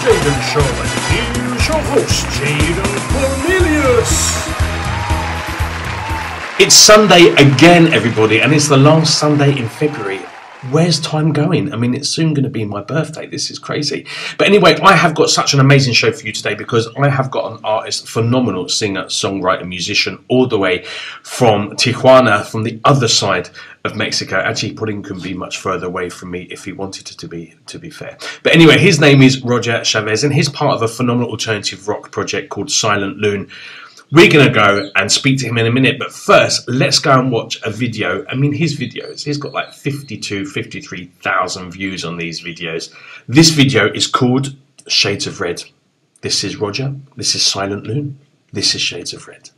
Jaden Show, and here's your host, Jaden Cornelious. It's Sunday again, everybody, and it's the last Sunday in February. Where's time going? I mean, it's soon going to be my birthday. This is crazy. But anyway, I have got such an amazing show for you today because I have got an artist, phenomenal singer, songwriter, musician, all the way from Tijuana, from the other side of Mexico. Actually, Pudding couldn't be much further away from me if he wanted to be fair. But anyway, his name is Roger Chavez, and he's part of a phenomenal alternative rock project called Silent Lune. We're going to go and speak to him in a minute, but first, let's go and watch a video. I mean, his videos, he's got like 53,000 views on these videos. This video is called Shades of Red. This is Roger. This is Silent Lune. This is Shades of Red.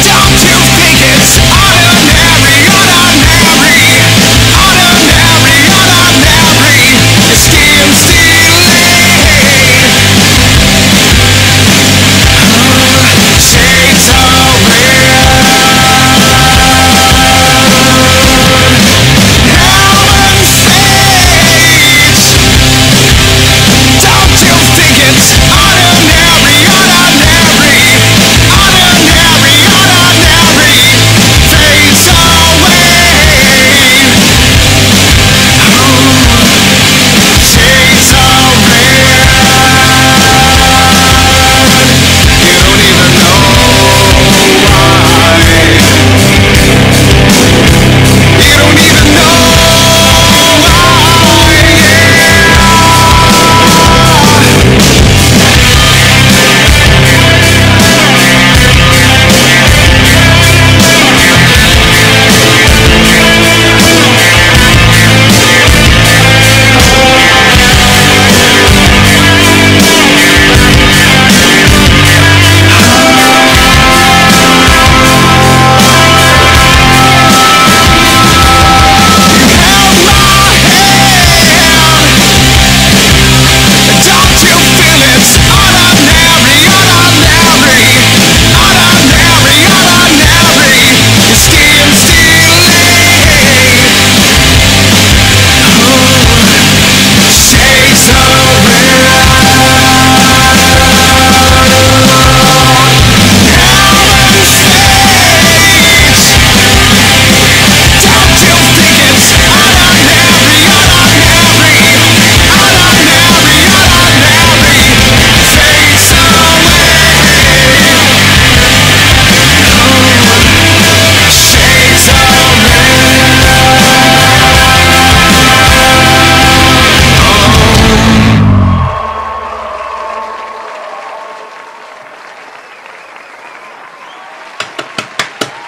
Don't you think it's ordinary?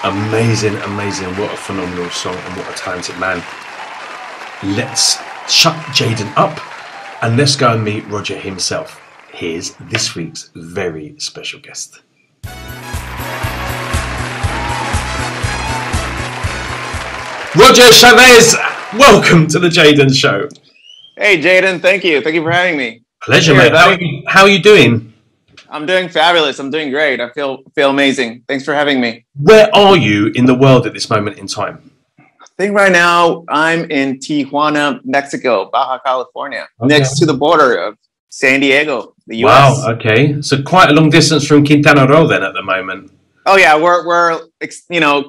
Amazing, amazing. What a phenomenal song and what a talented man. Let's shut Jaden up and let's go and meet Roger himself. Here's this week's very special guest. Roger Chavez, welcome to the Jaden Show. Hey, Jaden, thank you. Thank you for having me. Pleasure, mate. How are you doing? I'm doing fabulous. I'm doing great. I feel amazing. Thanks for having me. Where are you in the world at this moment in time? I think right now I'm in Tijuana, Mexico, Baja California, next to the border of San Diego, the U.S. Wow, okay. So quite a long distance from Quintana Roo then at the moment. Oh, yeah. We're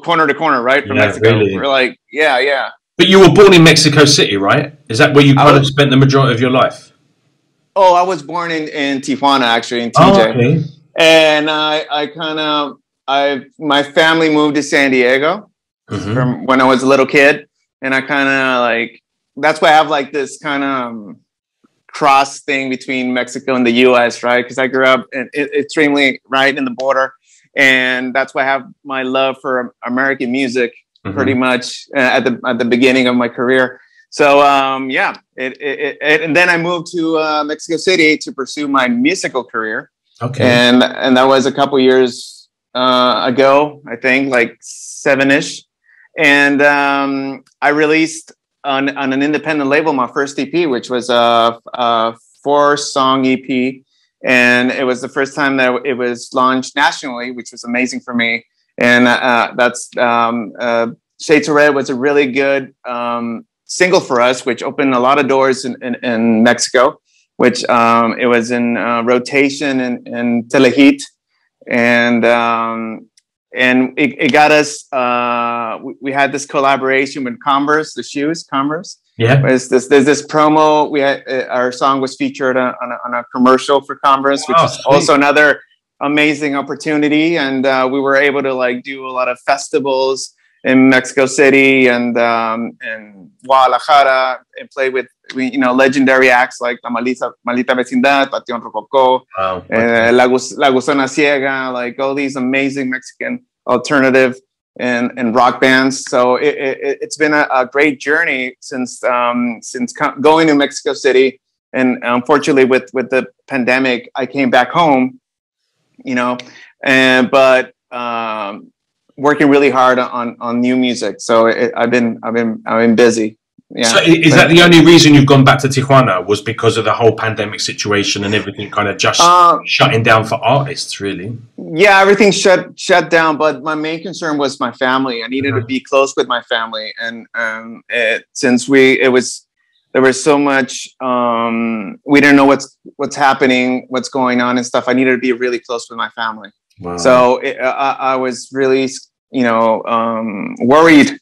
corner to corner, right, from Mexico. Really. We're like, yeah. But you were born in Mexico City, right? Is that where you kind of spent the majority of your life? Oh, I was born in Tijuana, actually, in TJ. Oh, okay. And my family moved to San Diego from when I was a little kid. And I kind of that's why I have like this kind of cross thing between Mexico and the US, right? Because I grew up extremely right in the border. And that's why I have my love for American music pretty much at the beginning of my career. So, and then I moved to Mexico City to pursue my musical career. Okay. And that was a couple years ago, I think, like 7-ish. And I released on an independent label my first EP, which was a 4-song EP. And it was the first time that it was launched nationally, which was amazing for me. And that's Shades of Red was a really good single for us, which opened a lot of doors in Mexico, which it was in rotation in Telehit, and it got us. We had this collaboration with Converse, the shoes, Converse. Yeah, there's this promo. We had our song was featured on a commercial for Converse, which is also another amazing opportunity, and we were able to do a lot of festivals in Mexico City and Guadalajara, and play with legendary acts like La Maldita Vecindad, Panteón Rococó, La Gusana Ciega, like all these amazing Mexican alternative and rock bands. So it's been a great journey since going to Mexico City, and unfortunately with the pandemic, I came back home, but working really hard on new music. So I've been busy. Yeah. So is that the only reason you've gone back to Tijuana, was because of the whole pandemic situation and everything kind of just shutting down for artists, really? Yeah, everything shut down. But my main concern was my family. I needed to be close with my family, and since there was so much, we didn't know what's happening, what's going on and stuff. I needed to be really close with my family. Wow. So I was really, worried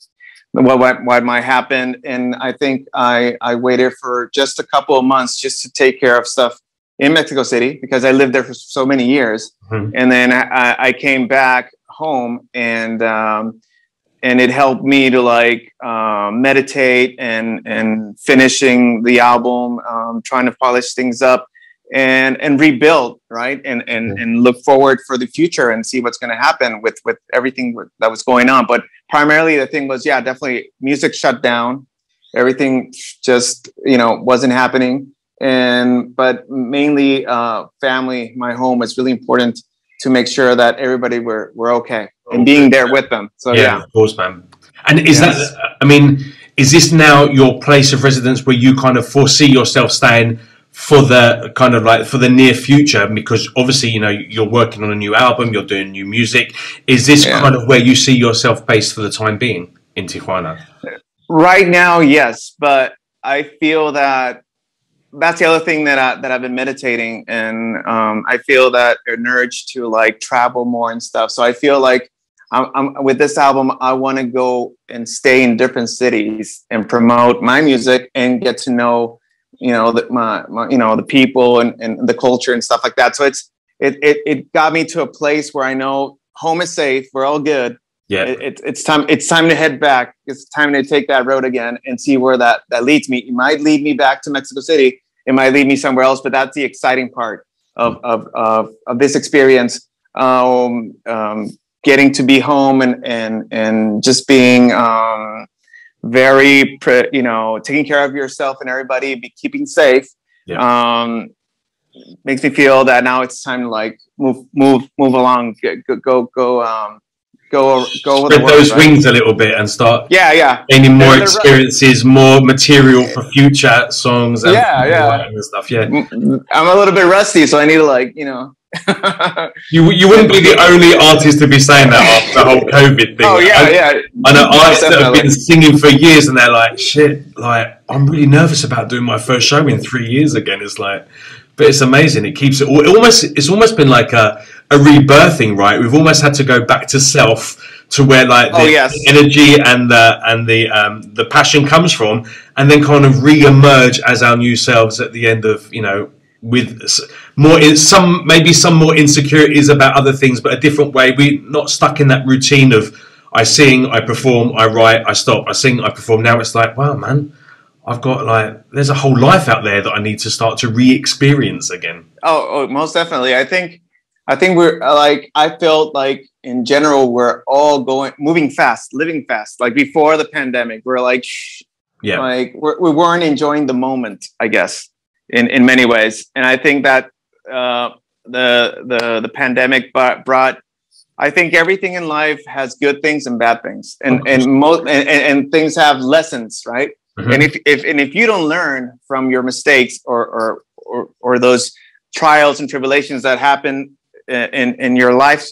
what might happen, and I think I waited for just a couple of months just to take care of stuff in Mexico City, because I lived there for so many years, and then I came back home, and it helped me to meditate and finishing the album, trying to polish things up. And rebuild, right? And look forward for the future and see what's going to happen with everything that was going on. But primarily the thing was, definitely music shut down. Everything just, wasn't happening. But mainly family, my home was really important to make sure that everybody were okay and being there with them. So yeah. Of course, man. And is is this now your place of residence where you kind of foresee yourself staying for the kind of for the near future? Because obviously, you're working on a new album, you're doing new music. Is this kind of where you see yourself based for the time being in Tijuana? Right now, yes, but I feel that that's the other thing that I've been meditating, and I feel that an urge to travel more and stuff. So I feel like I'm with this album, I want to go and stay in different cities and promote my music and get to know the people and the culture and stuff like that. So it got me to a place where I know home is safe. We're all good. Yeah. It's time to head back. It's time to take that road again and see where that leads me. It might lead me back to Mexico City. It might lead me somewhere else, but that's the exciting part of this experience. getting to be home and just being very, taking care of yourself and everybody, keeping safe. Yeah. Makes me feel that now it's time to like move along, go spread those wings a little bit and start gaining more experiences, more material for future songs and and stuff. Yeah, I'm a little bit rusty, so I need to like you wouldn't be the only artist to be saying that after the whole COVID thing. I know artists that have been singing for years and they're like, shit, like I'm really nervous about doing my first show in 3 years again. It's like, but it's amazing. It keeps it almost. It's almost been like a rebirthing, right? We've almost had to go back to self, to where like the energy and the passion comes from, and then kind of re-emerge as our new selves at the end of, with some more insecurities about other things, but a different way. We're not stuck in that routine of I sing, I perform, I write, I stop, I sing, I perform. Now it's like, wow, man, I've got there's a whole life out there that I need to start to re-experience again. Oh, most definitely. I think we're like, I felt like in general, we're all moving fast, living fast. Like before the pandemic, we're like, like we weren't enjoying the moment, I guess, in many ways. And I think that the pandemic brought, I think everything in life has good things and bad things, and things have lessons, right? Mm-hmm. And if you don't learn from your mistakes or those trials and tribulations that happen in your life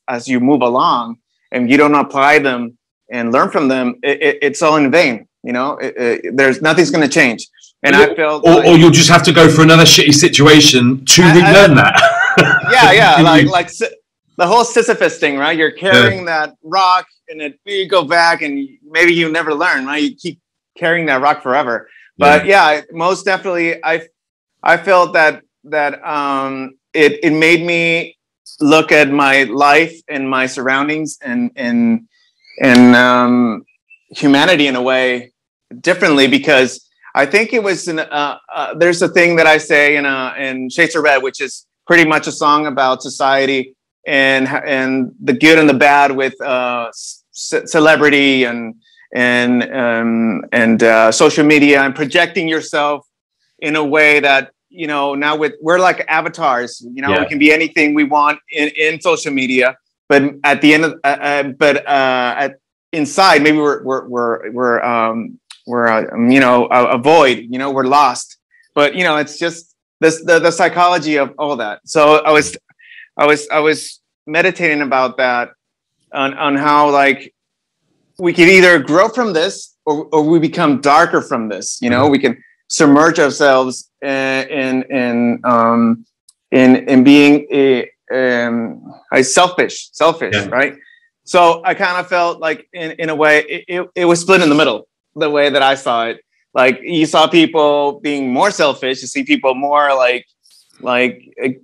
as you move along, and you don't apply them and learn from them, it's all in vain. There's nothing's going to change. And I felt, or you'll just have to go for another shitty situation to relearn that. like the whole Sisyphus thing, right? You're carrying that rock, and you go back, and maybe you never learn, right? You keep carrying that rock forever. But most definitely, I felt that it made me look at my life and my surroundings and humanity in a way differently, because I think it was there's a thing that I say in Shades of Red, which is pretty much a song about society and the good and the bad with celebrity and social media, and projecting yourself in a way that, now we're like avatars, we can be anything we want in social media, but at the end of inside, maybe we're a void, we're lost, but it's just the psychology of all that. So I was meditating about that on how, like, we can either grow from this or we become darker from this. We can submerge ourselves in being selfish, right? So I kind of felt like in a way it was split in the middle, the way that I saw it. Like, you saw people being more selfish, you see people more like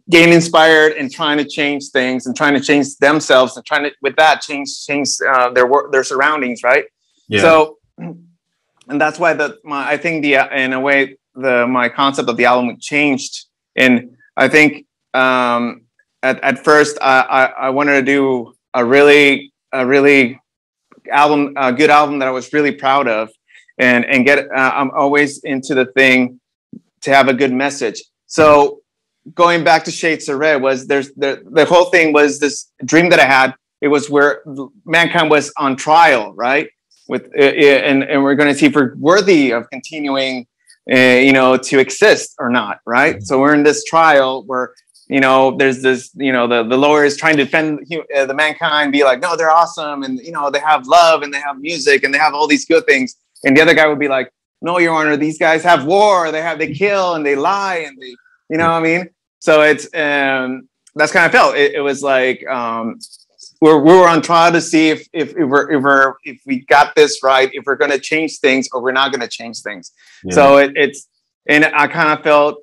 getting inspired and trying to change things and trying to change themselves and trying to, with that, change their surroundings, right? Yeah. So, and that's why I think in a way my concept of the album changed. And I think at first I wanted to do a good album that I was really proud of, and get I'm always into the thing to have a good message. So going back to Shades of Red, was the whole thing was this dream that I had. It was where mankind was on trial, right? And we're going to see if we're worthy of continuing, to exist or not, right? Mm-hmm. So we're in this trial where, there's this, the lawyer is trying to defend the mankind, be like, no, they're awesome, and they have love and they have music and they have all these good things, and the other guy would be like, no, Your Honor, these guys have war, they kill and they lie and they, what I mean? So it's that's kind of felt. It was like we were on trial to see if we got this right, if we're going to change things or we're not going to change things. Yeah. So and I kind of felt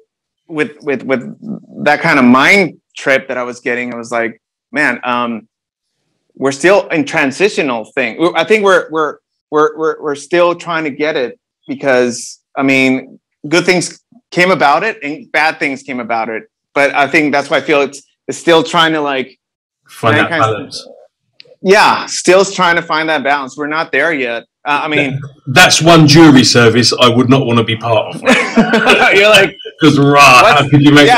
with that kind of mind trip that I was getting, I was like, man, we're still in transitional thing. I think we're still trying to get it, because good things came about it and bad things came about it. But I think that's why I feel it's still trying to, like, find that balance. yeah, still trying to find that balance. We're not there yet. I mean, that's one jury service I would not want to be part of. You're like, because how could you make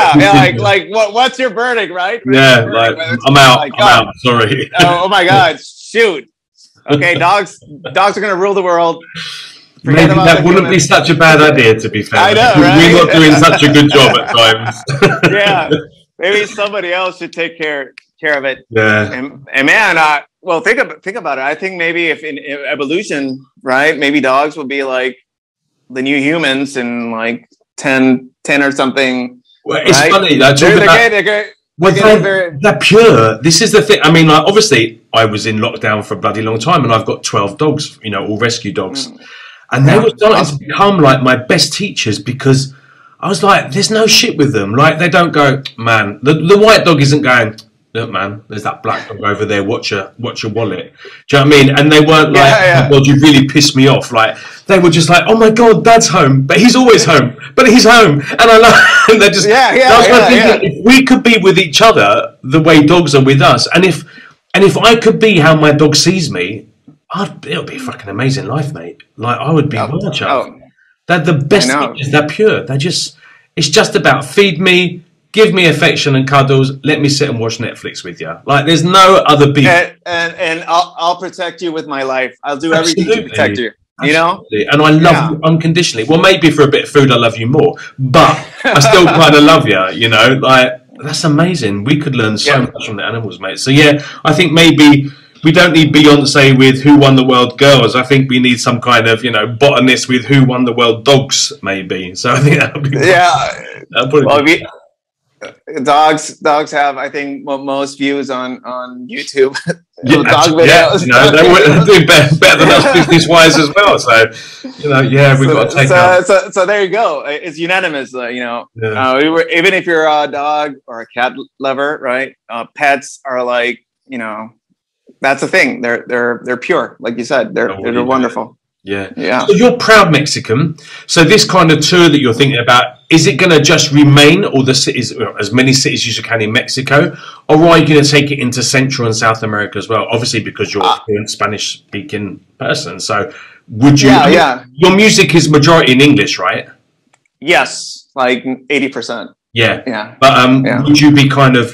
like what's your verdict, right? Yeah, like I'm out. Like, I'm out. Sorry. Oh my God! Shoot. Okay, dogs are gonna rule the world. Maybe that wouldn't be such a bad idea, to be fair. I know, right? We're not doing such a good job at times. Yeah, maybe somebody else should take care of it. Yeah. And man, well, think about it. I think maybe if in evolution, right? Maybe dogs will be like the new humans in like 10 or something. Well, it's funny. They're pure. This is the thing. I mean, like, obviously, I was in lockdown for a bloody long time, and I've got 12 dogs. You know, all rescue dogs, and they were starting to become like my best teachers because I was like, "There's no shit with them. Like, they don't go, man. The white dog isn't going." Look, man, there's that black dog over there. Watch your wallet. Do you know what I mean? And they weren't like, "Oh God, you really pissed me off." Like, they were just like, "Oh my God, Dad's home, but he's always home, but he's home." And I love. And they're just If we could be with each other the way dogs are with us, and if I could be how my dog sees me, it would be a fucking amazing life, mate. Like, I would be well chuffed. They're the best teachers. They're pure. It's just about feed me. Give me affection and cuddles. Let me sit and watch Netflix with you. Like, there's no other people. And I'll protect you with my life. I'll do everything to protect you. You know? And I love you unconditionally. Well, maybe for a bit of food, I love you more. But I still kind of love you, you know? Like, that's amazing. We could learn so much from the animals, mate. So, yeah, I think maybe we don't need Beyonce with Who Won the World Girls. I think we need some kind of, botanist with Who Won the World Dogs, maybe. So I think that would be... Yeah. Dogs have, I think, most views on YouTube. Dog videos. They're doing better than us business-wise as well. So, we've got to take out. So there you go. It's unanimous. Even if you're a dog or a cat lover, right? Pets are like, that's the thing. They're pure, like you said. They're wonderful. Yeah. So you're proud Mexican. So this kind of tour that you're thinking about, is it going to just remain all the cities, as many cities as you can in Mexico, or are you going to take it into Central and South America as well? Obviously, because you're a fluent Spanish-speaking person. So would you? Your music is majority in English, right? Yes, like 80%. Yeah. But would you be kind of,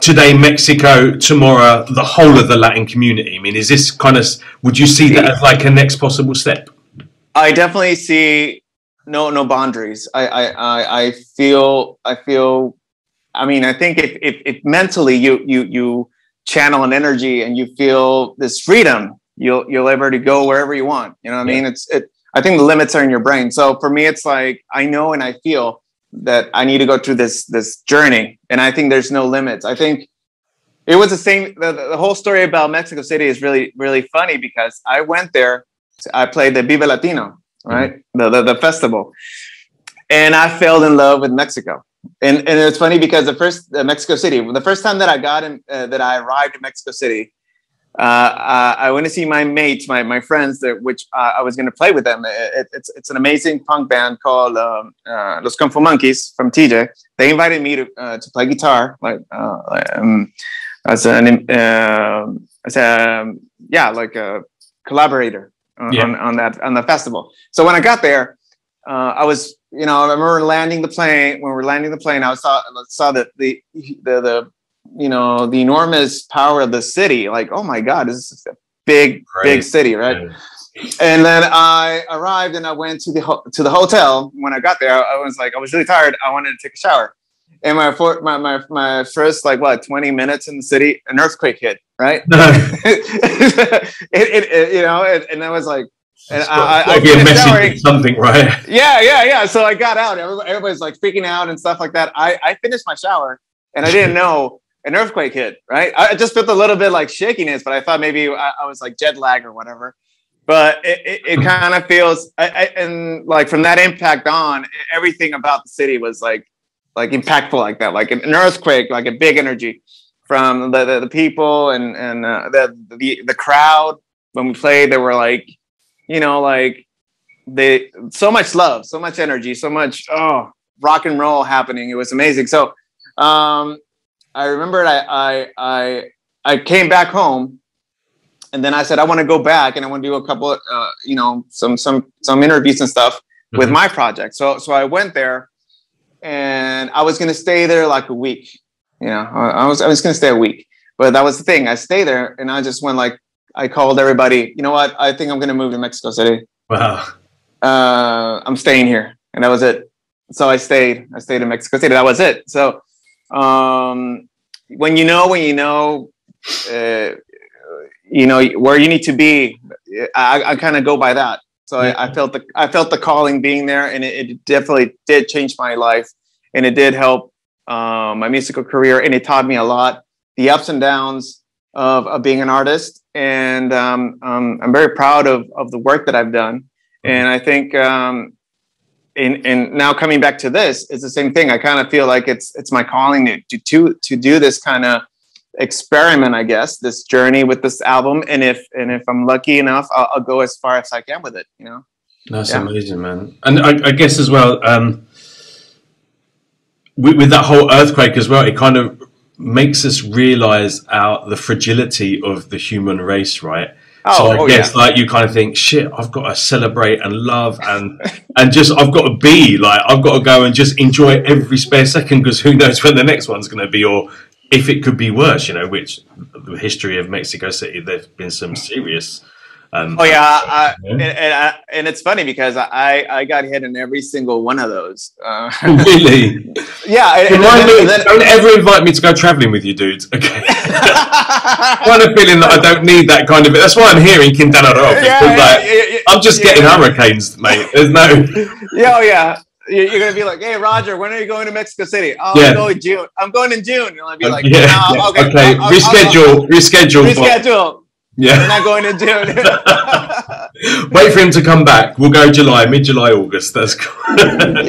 today Mexico, tomorrow the whole of the Latin community? I mean, is this kind of, would you see that as like a next possible step? I definitely see no boundaries. I feel I mean, I think if mentally you channel an energy and you feel this freedom, you'll able to go wherever you want. You know what I mean? I think the limits are in your brain. So for me, it's like I know and I feel that I need to go through this journey, and I think there's no limits. I think it was the same. The whole story about Mexico City is really, really funny because I went there. I played the Vive Latino, right? The festival, and I fell in love with Mexico. And it's funny because the first time that I got in, that I arrived in Mexico City, I went to see my mates, my friends, which I was going to play with them. It's an amazing punk band called Los Kung Fu Monkeys from TJ. They invited me to play guitar, as a collaborator on the festival. So when I got there, I was, I remember landing the plane. When we were landing the plane, I saw the enormous power of the city. Like, oh my God, this is a big city, right? Yeah. And then I arrived and I went to the hotel. When I got there, I was really tired. I wanted to take a shower. And my first 20 minutes in the city, an earthquake hit, right? And I was like, and I be a message something, right? Yeah. So I got out. Everybody's like freaking out and stuff like that. I finished my shower and I didn't know an earthquake hit, right? I just felt a little bit like shakiness, but I thought maybe I was like jet lag or whatever. But it kind of feels, and like from that impact on, everything about the city was like impactful like that, like an earthquake, like a big energy from the people and the crowd. When we played, they were like, so much love, so much energy, so much rock and roll happening. It was amazing. So I remember I I came back home, and then I said I want to go back and I want to do a couple of some interviews and stuff with my project. So I went there, and I was going to stay there like a week. I was going to stay a week, but that was the thing. I stayed there, and I just went like, I called everybody. You know what? I think I'm going to move to Mexico City. Wow. I'm staying here, and that was it. So I stayed in Mexico City. That was it. So when you know where you need to be, I kind of go by that. So I felt the calling being there, and it definitely did change my life, and it did help my musical career, and it taught me a lot, the ups and downs of being an artist, and I'm very proud of the work that I've done, and I think and now coming back to this, it's the same thing. I kind of feel like it's my calling to do this kind of experiment, I guess, this journey with this album, and if I'm lucky enough, I'll go as far as I can with it. That's amazing, man. And I guess as well, with that whole earthquake as well, it kind of makes us realize the fragility of the human race, right? So I guess like you kind of think, shit, I've got to celebrate and love and just I've got to be like, I've got to go and just enjoy every spare second, because who knows when the next one's going to be, or if it could be worse, which the history of Mexico City, there's been some serious. And it's funny because I got hit in every single one of those. Really? Yeah. Don't ever invite me to go traveling with you, dudes. Okay. Kind of feeling that I don't need that kind of. That's why I'm here in Quintana Roo. I'm just getting hurricanes, mate. There's no. Yeah. You're gonna be like, hey, Roger, when are you going to Mexico City? Oh, I'm going in June. I'm going in June. And I'll be like, okay. Reschedule. Yeah. We're not going in June. Wait for him to come back. We'll go mid-July, August. That's cool.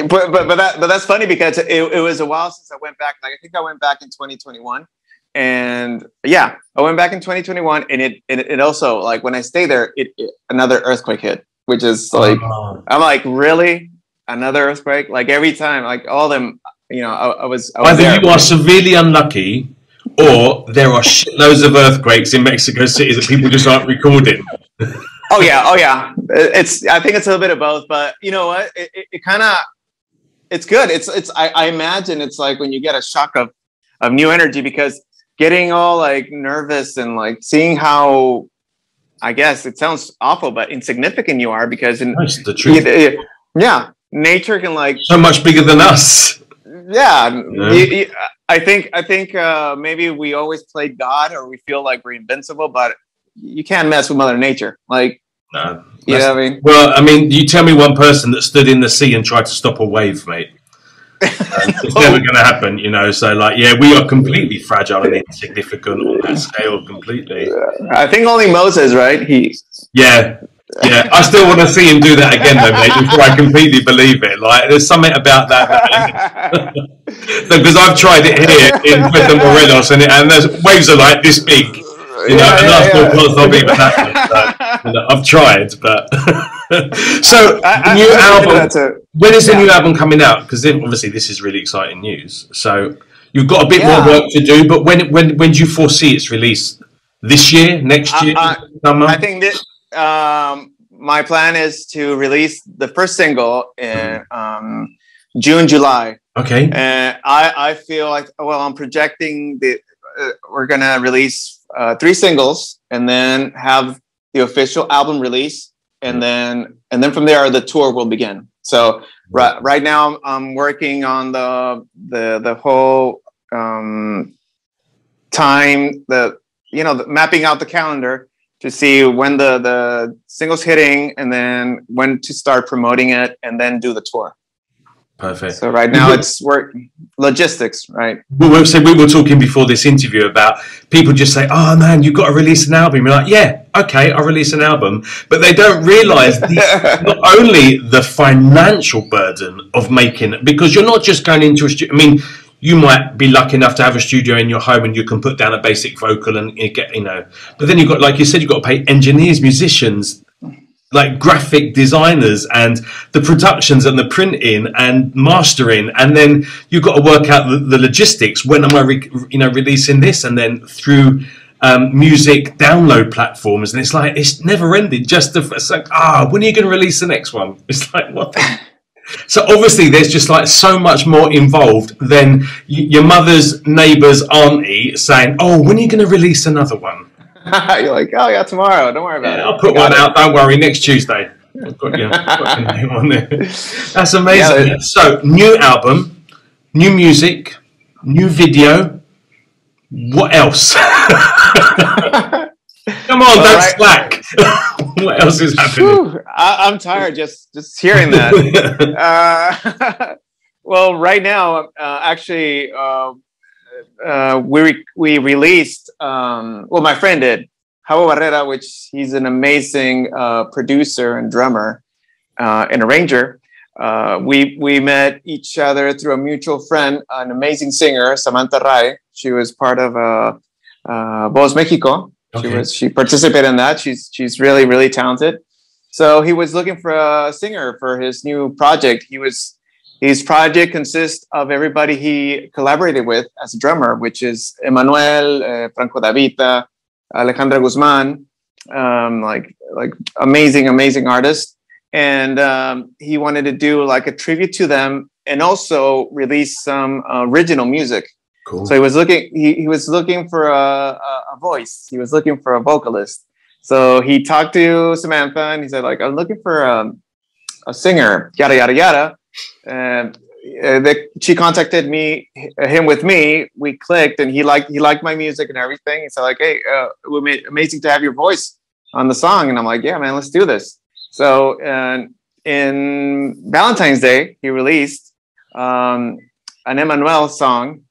but that's funny because it was a while since I went back. Like I think I went back in 2021. And I went back in 2021, and it also, like, when I stay there, another earthquake hit, which is like, I'm like, really? Another earthquake? Like every time, like all of them, I was either there. You are severely unlucky, or there are shitloads of earthquakes in Mexico City that people just aren't recording. Oh yeah. I think it's a little bit of both, but you know what? It kind of, it's good. I imagine it's like when you get a shock of new energy, because getting all like nervous and like seeing how, I guess it sounds awful, but insignificant you are, because that's the truth. Nature can like so much bigger than us. Yeah. I think maybe we always played God, or we feel like we're invincible, but you can't mess with Mother Nature. Like, no, you know what I mean? Well, I mean, you tell me one person that stood in the sea and tried to stop a wave, mate. It's never going to happen, So, like, we are completely fragile and insignificant on that scale, completely. I think only Moses, right? Yeah, I still want to see him do that again, though, mate, before I completely believe it. Like, there's something about that. Because I've tried it here in Puerto Morelos, and the waves are like this big, and I still can't stop even that. So, I've tried, but so the new album. When is the new album coming out? Because obviously this is really exciting news. So you've got a bit more work to do, but when do you foresee its release? This year, next year, summer? I think that. My plan is to release the first single in June, July. Okay. And I feel like, I'm projecting that we're gonna release 3 singles, and then have the official album release, and then from there the tour will begin. So right now I'm working on the whole time, mapping out the calendar to see when the single's hitting, and then when to start promoting it, and then do the tour. Perfect. So right now it's logistics, right? We were talking before this interview about people just say, "Oh man, you've got to release an album." You're like, "Yeah, okay, I'll release an album," but they don't realise not only the financial burden of making, because you're not just going into a studio. I mean, you might be lucky enough to have a studio in your home and you can put down a basic vocal and you get, but then you've got, like you said, you've got to pay engineers, musicians, like graphic designers, and the productions and the printing and mastering. And then you've got to work out the logistics. When am I, releasing this? And then through music download platforms, and it's never ending. It's like, when are you going to release the next one? It's like, what the... So obviously there's just like so much more involved than your mother's neighbour's auntie saying, oh, when are you going to release another one? You're like, oh yeah, tomorrow, don't worry about it. I'll put one out, don't worry, next Tuesday. I've got your name on there. That's amazing. Yeah, so new album, new music, new video. What else? Come on, don't slack. What else is happening? I'm tired just hearing that. Well, right now, actually, we released. Well, my friend did. Javo Barrera, which he's an amazing producer and drummer and arranger. We met each other through a mutual friend, an amazing singer, Samantha Rai. She was part of Voz Mexico. Okay. She participated in that. She's really, really talented. So he was looking for a singer for his new project. His project consists of everybody he collaborated with as a drummer, which is Emmanuel, Franco Davita, Alejandra Guzman, like amazing artists. And he wanted to do like a tribute to them and also release some original music. Cool. So he was looking for a voice. He was looking for a vocalist. So he talked to Samantha and he said, like, I'm looking for a singer, yada, yada, yada. And she contacted him with me. We clicked and he liked my music and everything. He said, like, hey, it would be amazing to have your voice on the song. And I'm like, yeah, man, let's do this. So in Valentine's Day, he released an Emmanuel song,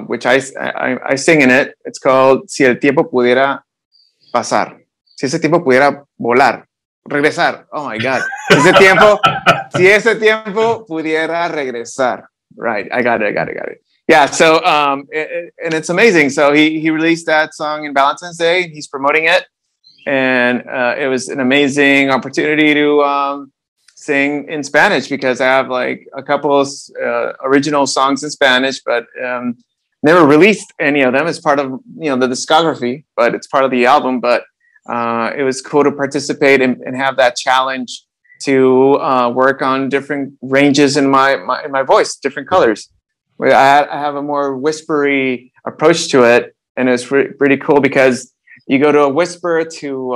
which I sing in it. It's called Si el tiempo pudiera pasar. Si ese tiempo pudiera volar. Regresar. Oh my God. Si ese tiempo pudiera regresar. Right. I got it. Yeah. So, and it's amazing. So he released that song in Valentine's Day. He's promoting it. And it was an amazing opportunity to sing in Spanish because I have like a couple of original songs in Spanish, but never released any of them as part of the discography, but it's part of the album. But it was cool to participate and have that challenge to work on different ranges in my voice, different colors. I have a more whispery approach to it, and it's pretty cool because you go to a whisper to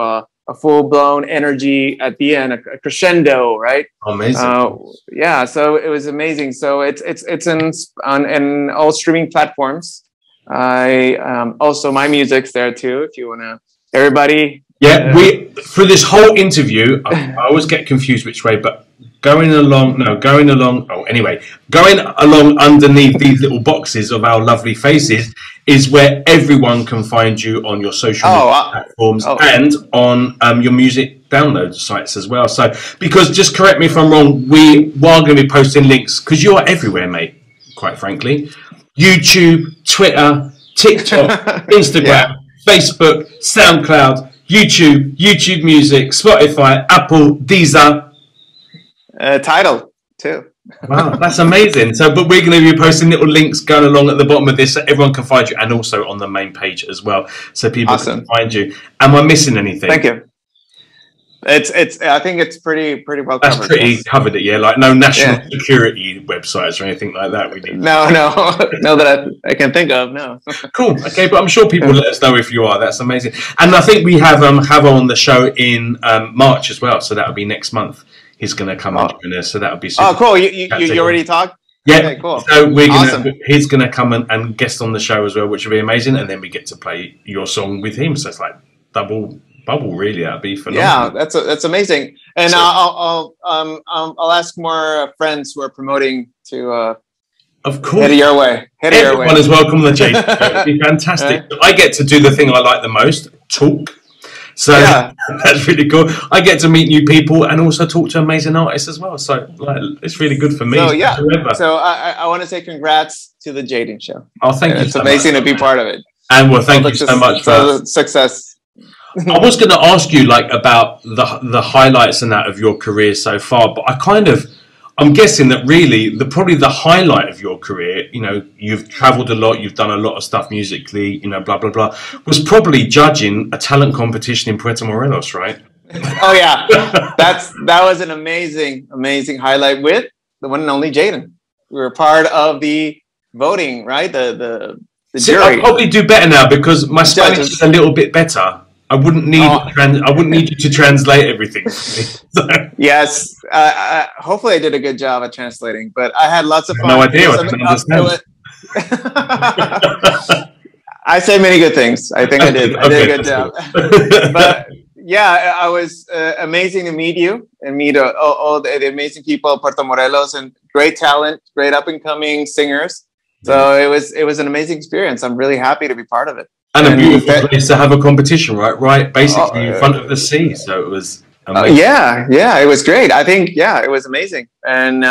a full-blown energy at the end, a crescendo, right? Amazing. Yeah, so it was amazing. So it's on all streaming platforms. Also my music's there too. If you wanna, everybody. Yeah, for this whole interview, I always get confused which way, but going along underneath these little boxes of our lovely faces is where everyone can find you on your social media platforms and on your music download sites as well. So, because just correct me if I'm wrong, we are going to be posting links because you are everywhere, mate, quite frankly. YouTube, Twitter, TikTok, Instagram, Facebook, SoundCloud, YouTube Music, Spotify, Apple, Deezer. Tidal too. Wow, that's amazing. So, but we're going to be posting little links going along at the bottom of this so everyone can find you, and also on the main page as well, so people can find you. Am I missing anything? Thank you. It's. I think it's pretty well covered. That's pretty covered it, yeah. Like no national security websites or anything like that. We need. No, that I can think of. No. Cool. Okay, but I'm sure people will let us know if you are. That's amazing. And I think we have on the show in March as well. So that'll be next month. He's going to come and join us, so that would be super. Oh, cool! You already talked? Yeah, okay, cool. So he's going to come and guest on the show as well, which will be amazing. And then we get to play your song with him, so it's like double bubble, really. That'd be phenomenal. Yeah, that's amazing. And so, I'll ask more friends who are promoting to. Of course, head your way. Everyone is welcome on the Jaden Show. It'd be fantastic. I get to do the thing I like the most: talk. So that's really cool. I get to meet new people and also talk to amazing artists as well. So it's really good for me. So So I want to say congrats to the Jaden Show. Oh, thank you. It's amazing to be part of it. And thank you so much for success. I was going to ask you about the highlights and that of your career so far, but I'm guessing that really probably the highlight of your career, you know, you've travelled a lot, you've done a lot of stuff musically, you know, blah blah blah, was probably judging a talent competition in Puerto Morelos, right? Oh yeah, that was an amazing highlight with the one and only Jaden. We were part of the voting, right? The jury. I'll probably do better now because my Spanish is a little bit better. I wouldn't need you to translate everything. So. Yes, hopefully I did a good job at translating, but I had lots of fun. No idea. I can understand. I say many good things. I think I did a good job. But yeah, I was amazing to meet you and meet all the amazing people of Puerto Morelos and great talent, great up and coming singers. So it was an amazing experience. I'm really happy to be part of it. And a beautiful place to have a competition, right? Basically in front of the sea. So it was amazing. Yeah, it was great. I think, it was amazing. And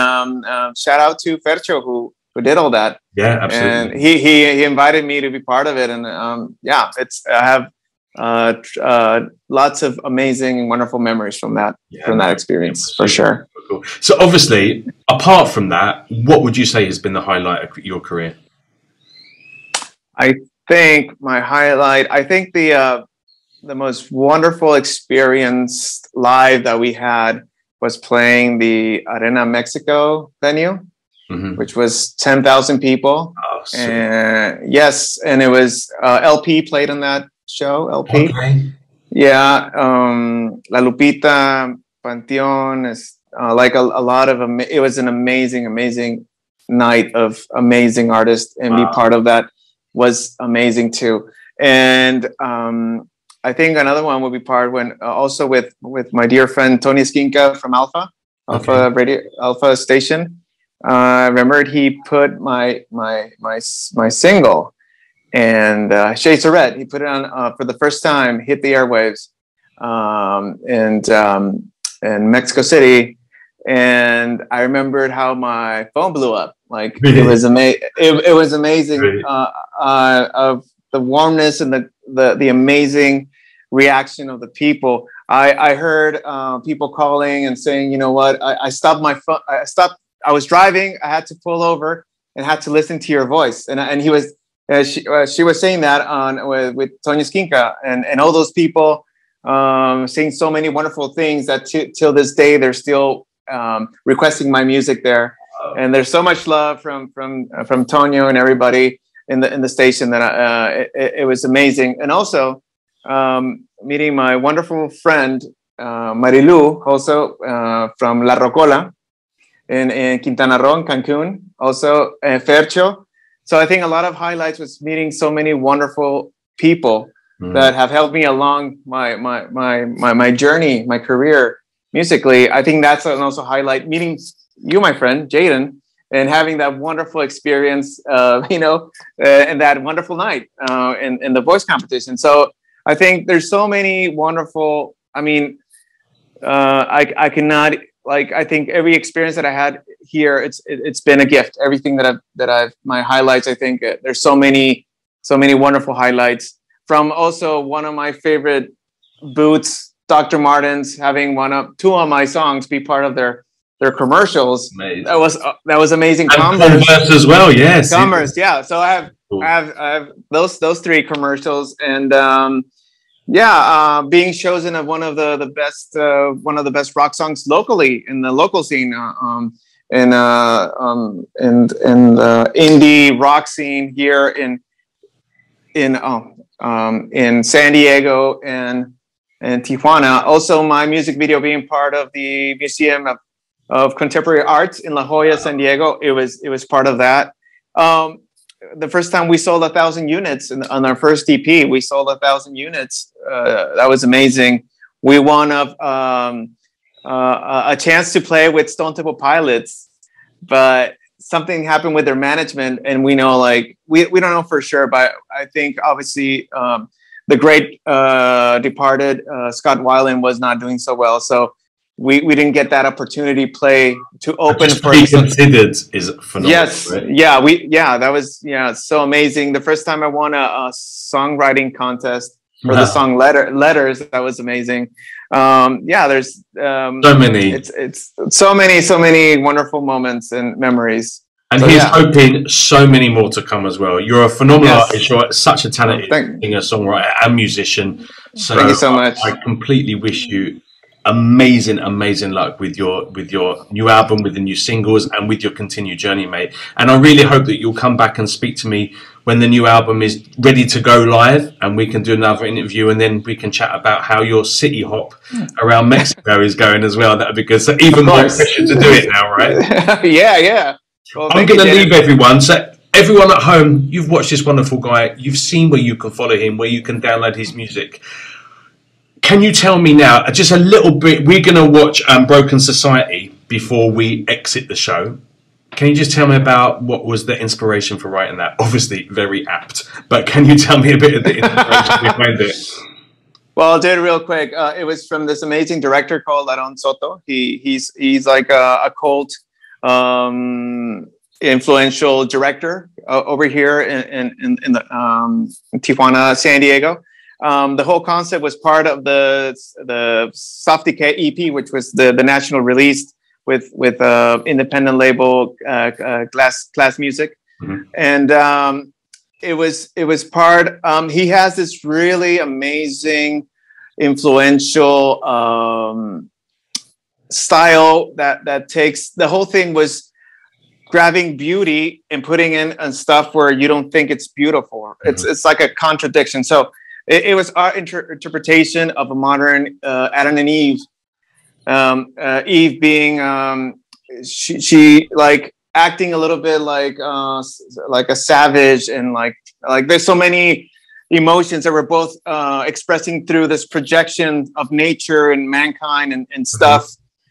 shout out to Fercho who did all that. Yeah, absolutely. And he invited me to be part of it. And I have lots of amazing and wonderful memories from that experience for sure. Cool. So obviously, apart from that, what would you say has been the highlight of your career? I think the most wonderful experience live that we had was playing the Arena Mexico venue, which was 10,000 people. Oh, and yes, and it was LP played on that show. LP, okay. Yeah, La Lupita, Panteon is like a lot of it was an amazing night of amazing artists, and be part of that was amazing too. And I think another one will be part when also with my dear friend Tony Esquinca from Alpha station. I remembered he put my single and Shades of Red. He put it on for the first time, hit the airwaves, in Mexico City. And I remembered how my phone blew up. Like it was amazing. It was amazing of the warmness and the amazing reaction of the people. I heard people calling and saying, you know what? I stopped my phone. I was driving. I had to pull over and had to listen to your voice. And he was she was saying that with Tony Esquinca and all those people saying so many wonderful things that till this day they're still requesting my music there. And there's so much love from Tonio and everybody in the station that it was amazing. And also meeting my wonderful friend Marilu, also from La Rocola in Quintana Roo, Cancun, also Fercho. So I think a lot of highlights was meeting so many wonderful people that have helped me along my journey, my career musically. I think that's also highlight meeting you, my friend Jaden, and having that wonderful experience, and that wonderful night in the voice competition. So I think there's so many wonderful. I mean, I cannot I think every experience that I had here, it's been a gift. Everything that I've my highlights. I think there's so many wonderful highlights from also one of my favorite Boots, Dr. Martens, having two of my songs be part of their commercials. Amazing. That was amazing. And Converse as well, yes. Converse, yeah. So I have those three commercials, and being chosen as one of the best rock songs locally in the local scene, in the indie rock scene here in San Diego and Tijuana. Also, my music video being part of the Museum of Contemporary Arts in La Jolla, San Diego. It was part of that. The first time we sold 1,000 units on our first EP, we sold 1,000 units. That was amazing. We won a chance to play with Stone Temple Pilots, but something happened with their management, and we know we don't know for sure, but I think obviously the great departed Scott Weiland was not doing so well, so we didn't get that opportunity to open for. Be considered is phenomenal. Yes, right? That was so amazing. The first time I won a songwriting contest for the song Letters, that was amazing. yeah, there's so many. It's so many wonderful moments and memories. And so, he's hoping so many more to come as well. You're a phenomenal artist. You're such a talented singer, songwriter, and musician. So thank you so much. I completely wish you amazing luck with your new album, with the new singles, and with your continued journey, mate. And I really hope that you'll come back and speak to me when the new album is ready to go live, and we can do another interview, and then we can chat about how your city hop around Mexico is going as well. That'd be good. So even more pressure to do it now, right? yeah. Well, I'm going to leave everyone. So everyone at home, you've watched this wonderful guy. You've seen where you can follow him, where you can download his music. Can you tell me now, just a little bit, we're going to watch Broken Society before we exit the show. Can you just tell me about what was the inspiration for writing that? Obviously, very apt. But can you tell me a bit of the inspiration behind it? Well, I'll do it real quick. It was from this amazing director called Aaron Soto. He's like a cult influential director over here in the Tijuana, San Diego. The whole concept was part of the Soft Decay EP, which was the national release with independent label Glass Music, and it was part. He has this really amazing, influential style that takes the whole thing was grabbing beauty and putting in stuff where you don't think it's beautiful. It's like a contradiction. So it was our interpretation of a modern Adam and Eve. Eve being she like acting a little bit like a savage, and like there's so many emotions that we're both expressing through this projection of nature and mankind and stuff.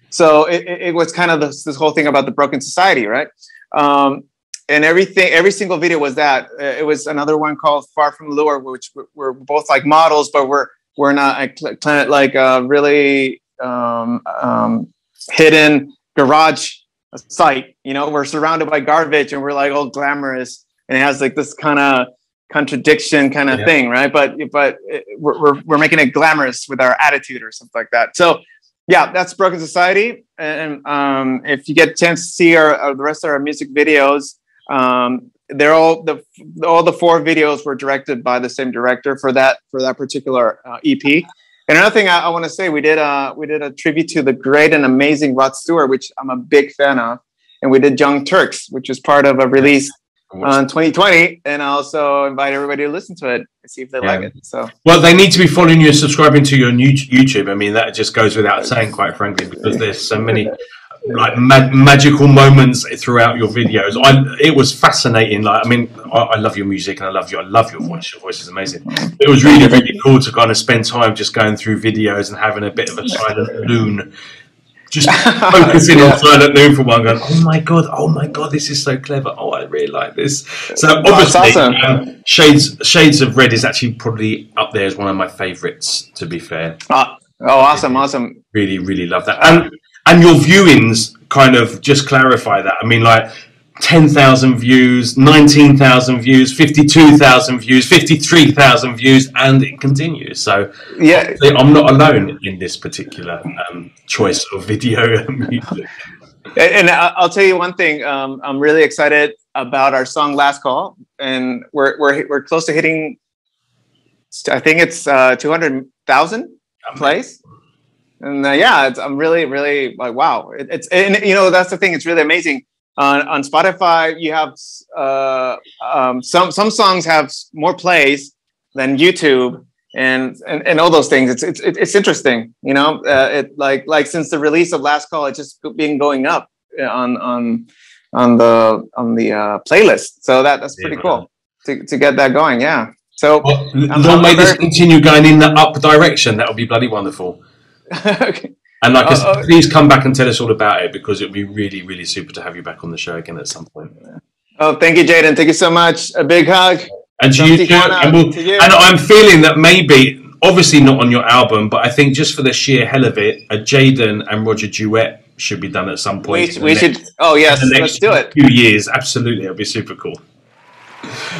So it was kind of this whole thing about the broken society, right? And every single video was that. It was another one called Far From Lure, which we're both like models, but we're not like really hidden garage site. You know, we're surrounded by garbage and we're like all glamorous, and it has like this kind of contradiction kind of thing, right? But we're making it glamorous with our attitude or something like that. So yeah, that's Broken Society. And if you get a chance to see the rest of our music videos, they're all the 4 videos were directed by the same director for that particular EP. And another thing I want to say, we did a tribute to the great and amazing Rod Stewart, which I'm a big fan of, and we did Young Turks, which was part of a release in 2020, and I also invite everybody to listen to it and see if they like it. So, well, they need to be following you and subscribing to your new YouTube. I mean, that just goes without saying, quite frankly, because there's so many like magical moments throughout your videos. It was fascinating. Like, I mean, I love your music and I love your voice. Your voice is amazing. It was really, really cool to kind of spend time just going through videos and having a bit of a silent Lune. Just focusing on Silent Lune for one, going, oh my god, this is so clever. Oh, I really like this. So obviously, awesome. Shades of Red is actually probably up there as one of my favorites, to be fair. Awesome. Really, really love that. And your viewings kind of just clarify that. I mean, like 10,000 views, 19,000 views, 52,000 views, 53,000 views, and it continues. So yeah, I'm not alone in this particular choice of video music. And I'll tell you one thing. I'm really excited about our song "Last Call," and we're close to hitting. I think it's 200,000 plays. And I'm really like, wow. And you know, that's the thing. It's really amazing. On Spotify, you have some songs have more plays than YouTube, and all those things. It's interesting, you know. It like since the release of Last Call, it's just been going up on the playlist. So that's pretty cool to get that going. Yeah. So long may this continue going in the up direction. That would be bloody wonderful. Okay. And like I said, please come back and tell us all about it, because it would be really, really super to have you back on the show again at some point. Oh, thank you, Jaden. Thank you so much. A big hug. And to you too. And I'm feeling that maybe, obviously not on your album, but I think just for the sheer hell of it, a Jaden and Roger duet should be done at some point. We should. Oh yes, let's do it. Few years, absolutely. It'll be super cool.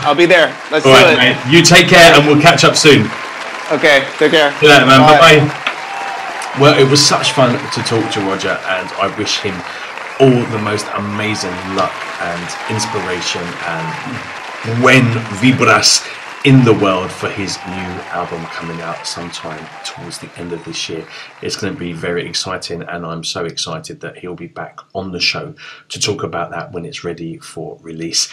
I'll be there. Let's do it. Mate. You take care, and we'll catch up soon. Okay, take care. See you later, man. Bye bye. Well, it was such fun to talk to Roger, and I wish him all the most amazing luck and inspiration and buen vibras in the world for his new album coming out sometime towards the end of this year. It's going to be very exciting, and I'm so excited that he'll be back on the show to talk about that when it's ready for release.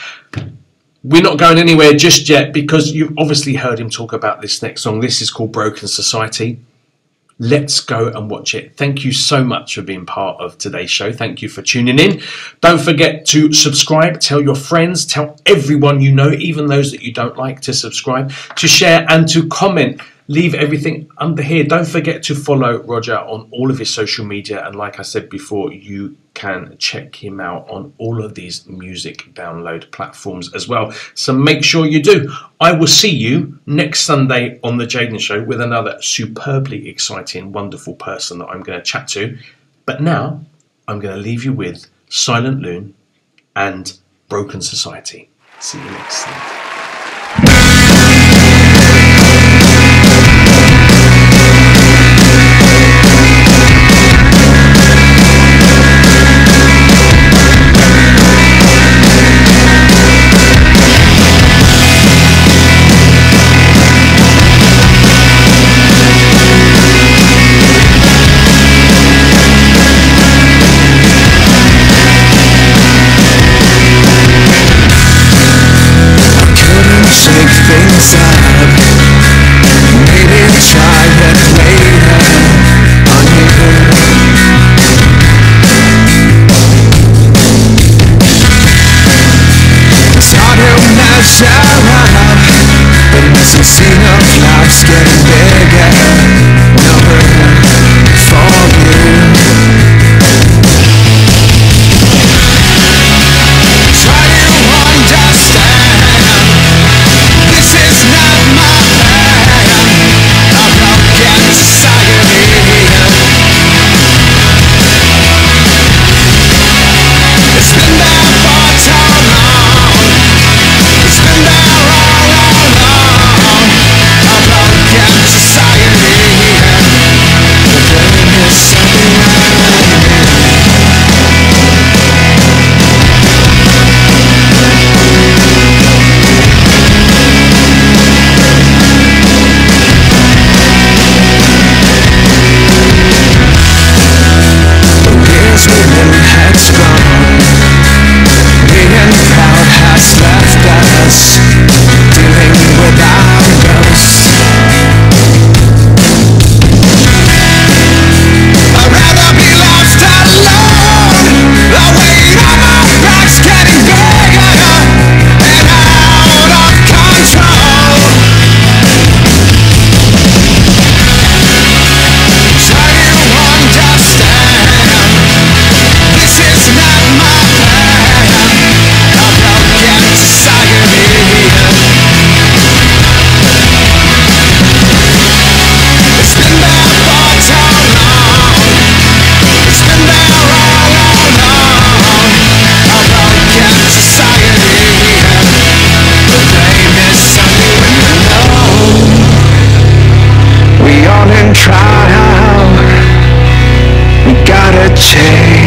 We're not going anywhere just yet, because you've obviously heard him talk about this next song. This is called Broken Society. Let's go and watch it. Thank you so much for being part of today's show. Thank you for tuning in. Don't forget to subscribe. Tell your friends. Tell everyone you know, even those that you don't like, to subscribe, to share, and to comment. Leave everything under here. Don't forget to follow Roger on all of his social media. And like I said before, you can check him out on all of these music download platforms as well. So make sure you do. I will see you next Sunday on The Jaden Show with another superbly exciting, wonderful person that I'm going to chat to. But now I'm going to leave you with Silent Lune and Broken Society. See you next Sunday. Trial, we gotta change.